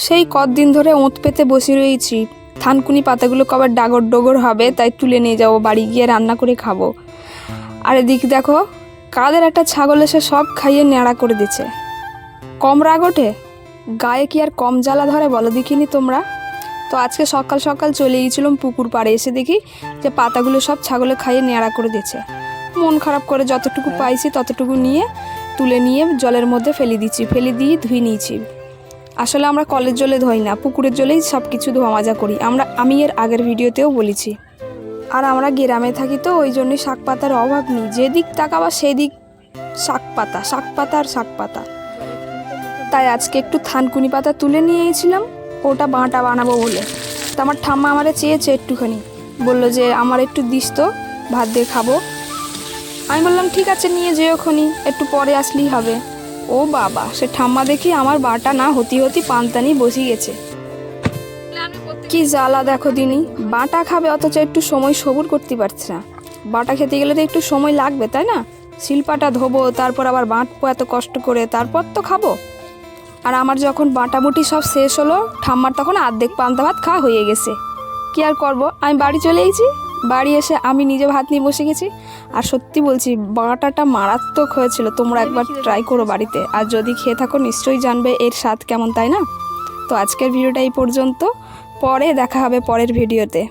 সেই কতদিন ধরে ওঁত পেতে বসে রয়েছি। থানকুনি পাতাগুলো কবার ডাগর ডগর হবে, তাই তুলে নিয়ে যাবো বাড়ি গিয়ে রান্না করে খাবো। আর এদিকে দেখো কাদের একটা ছাগল এসে সব খাইয়ে ন্যাড়া করে দিচ্ছে। কম রাগ ওঠে? গায়ে কি আর কম জ্বালা ধরে বলো দেখিনি তোমরা? তো আজকে সকাল সকাল চলে গিয়েছিলাম পুকুর পাড়ে, এসে দেখি যে পাতাগুলো সব ছাগলে খাইয়ে ন্যাড়া করে দিচ্ছে। মন খারাপ করে যতটুকু পাইছি ততটুকু নিয়ে তুলে নিয়ে জলের মধ্যে ফেলে দিয়ে ধুয়ে নিয়েছি। আসলে আমরা কলের জলে ধোই না, পুকুরের জলেই সব কিছু ধোয়া মাজা করি আমি এর আগের ভিডিওতেও বলেছি। আর আমরা গ্রামে থাকি তো ওই জন্যই শাক পাতার অভাব নেই, যেদিক তাকাবা সেদিক শাক পাতা আর শাক পাতা। তাই আজকে একটু থানকুনি পাতা তুলে নিয়ে এসেছিলাম, ওটা বাঁটা বানাবো বলে। তো আমার ঠাম্মা আমারে চেয়েছে একটুখানি, বললো যে আমার একটু দিস তো, ভাত দিয়ে খাবো। আমি বললাম ঠিক আছে নিয়ে যেও খনি, একটু পরে আসলেই হবে। ও বাবা, সে ঠাম্মা দেখি আমার বাটা না হতি পান্তানি বসে গেছে। কি জ্বালা দেখো দিনই, বাটা খাবে অথচ একটু সময় সবুর করতে পারছে না। বাটা খেতে গেলে তো একটু সময় লাগবে তাই না? শিলপাটা ধোবো, তারপর আবার বাঁটবো এত কষ্ট করে, তারপর তো খাবো। আর আমার যখন বাটাবুটি সব শেষ হলো, ঠাম্মার তখন অর্ধেক পান্তা ভাত খাওয়া হয়ে গেছে। কি আর করবো, আমি বাড়ি চলে এসেছি। বাড়ি এসে আমি নিজে ভাত নিয়ে বসে গেছি। আর সত্যি বলছি বাটাটা মারাত্মক হয়েছিল, তোমরা একবার ট্রাই করো বাড়িতে। আর যদি খেয়ে থাকো নিশ্চয়ই জানবে এর স্বাদ কেমন, তাই না? তো আজকের ভিডিওটা এই পর্যন্ত, পরে দেখা হবে পরের ভিডিওতে।